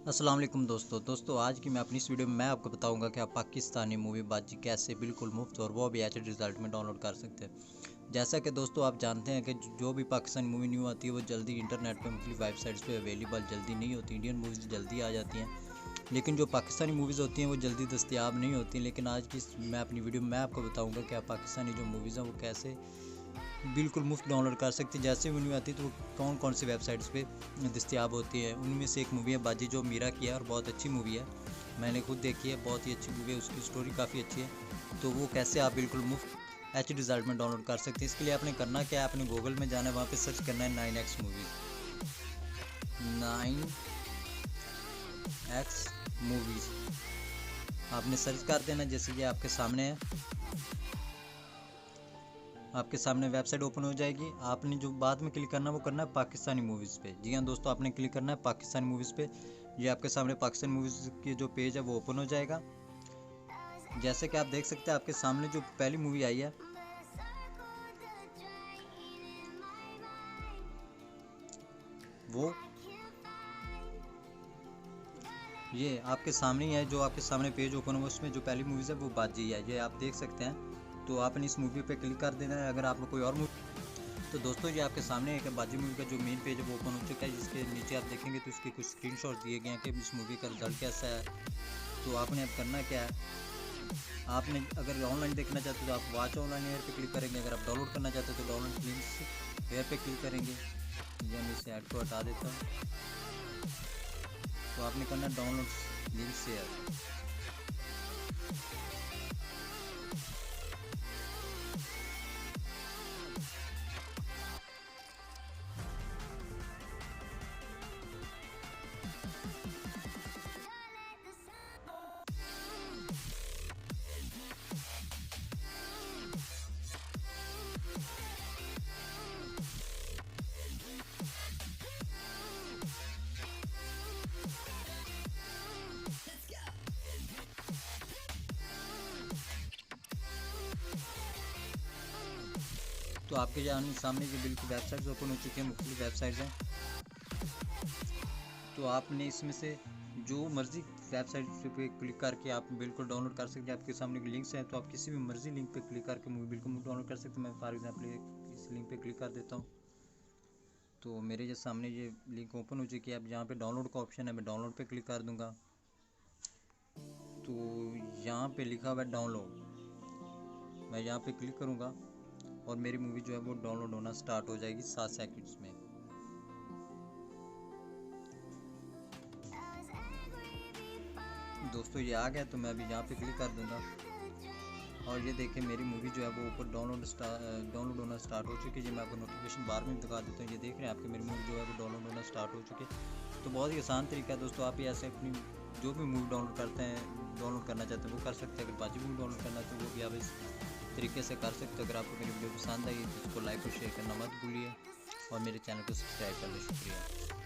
अस्सलाम वालेकुम दोस्तों आज की मैं अपनी इस वीडियो में मैं आपको बताऊंगा कि आप पाकिस्तानी मूवी बाजी कैसे बिल्कुल मुफ्त और वो भी एच रिजल्ट में डाउनलोड कर सकते हैं। जैसा कि दोस्तों आप जानते हैं कि जो भी पाकिस्तानी मूवी न्यू आती है वो जल्दी इंटरनेट पे मुख्तलिफ वेबसाइट्स पे अवेलेबल जल्दी नहीं होती। इंडियन मूवीज़ जल्दी आ जाती हैं, लेकिन जो पाकिस्तानी मूवीज़ होती हैं वो जल्दी दस्तयाब नहीं होती। लेकिन आज की मैं अपनी वीडियो में मैं आपको बताऊँगा कि आप पाकिस्तानी जो मूवीज़ हैं वो कैसे बिल्कुल मुफ्त डाउनलोड कर सकते हैं। जैसे वीडियो आती है तो कौन कौन सी वेबसाइट्स पे दस्तयाब होती है। उनमें से एक मूवी है बाजी, जो मीरा की है और बहुत अच्छी मूवी है, मैंने खुद देखी है, बहुत ही अच्छी मूवी है, उसकी स्टोरी काफ़ी अच्छी है। तो वो कैसे आप बिल्कुल मुफ्त एच रिजल्ट में डाउनलोड कर सकते हैं। इसके लिए आपने करना क्या है, आपने गूगल में जाना है, वहाँ पे सर्च करना है 9X मूवीज़, 9X मूवीज़ आपने सर्च कर देना। जैसे कि आपके सामने है, आपके सामने वेबसाइट ओपन हो जाएगी। आपने जो बाद में क्लिक करना है वो करना है पाकिस्तानी मूवीज़ पे। जी हाँ दोस्तों, आपने क्लिक करना है पाकिस्तानी मूवीज़ पे। ये आपके सामने पाकिस्तानी मूवीज़ की जो पेज है वो ओपन हो जाएगा। जैसे कि आप देख सकते हैं आपके सामने जो पहली मूवी आई है वो ये आपके सामने ही है। जो आपके सामने पेज ओपन हुआ उसमें जो पहली मूवीज़ है वो बाजी है, ये आप देख सकते हैं। तो आपने इस मूवी पे क्लिक कर देना है। अगर आपको कोई और मूवी, तो दोस्तों ये आपके सामने एक बाजी मूवी का जो मेन पेज है वो ओपन हो चुका है। जिसके नीचे आप देखेंगे तो इसके कुछ स्क्रीनशॉट दिए गए हैं कि इस मूवी का रिजल्ट कैसा है। तो आपने अब करना क्या है, आपने अगर ऑनलाइन देखना चाहते हो तो आप वॉच ऑनलाइन एयर पे क्लिक करेंगे। अगर आप डाउनलोड करना चाहते हो तो डाउनलोड लिंक्स एयर पे क्लिक करेंगे। या मैं इसे ऐड को हटा देता हूँ। तो आपने करना डाउनलोड लिंक शेयर। तो आपके सामने जो बिल्कुल वेबसाइट्स ओपन हो चुकी हैं, मुख्तलिफ वेबसाइट्स हैं। तो आपने इसमें से जो मर्ज़ी वेबसाइट पे क्लिक करके आप बिल्कुल डाउनलोड कर सकते हैं। आपके सामने लिंक्स हैं तो आप किसी भी मर्ज़ी लिंक पे क्लिक करके मूवी बिल्कुल डाउनलोड कर सकते हैं। मैं फॉर एग्जांपल इस लिंक पे क्लिक कर देता हूँ। तो मेरे जो सामने ये लिंक ओपन हो चुकी है। अब यहाँ पे डाउनलोड का ऑप्शन है, मैं डाउनलोड पे क्लिक कर दूँगा। तो यहाँ पे लिखा हुआ है डाउनलोड, मैं यहाँ पे क्लिक करूँगा और मेरी मूवी जो है वो डाउनलोड होना स्टार्ट हो जाएगी 7 सेकंड्स में। दोस्तों ये आ गया, तो मैं अभी यहाँ पे क्लिक कर दूँगा और ये देखें मेरी मूवी जो है वो ऊपर डाउनलोड होना स्टार्ट हो चुकी है। मैं आपको नोटिफिकेशन बार में दिखा देता हूँ। ये देख रहे हैं आपकी मेरी मूवी जो है वो डाउनलोड होना स्टार्ट हो चुकी है। तो बहुत ही आसान तरीका है दोस्तों, आप ये ऐसे अपनी जो भी मूवी डाउनलोड करते हैं, डाउनलोड करना चाहते हैं वो कर सकते हैं। अगर बाजी मूवी डाउनलोड करना है तो वो भी आप इस तरीके से कर सकते हो। अगर आपको मेरी वीडियो पसंद आई तो इसको लाइक और शेयर करना मत भूलिए और मेरे चैनल को सब्सक्राइब करना। शुक्रिया।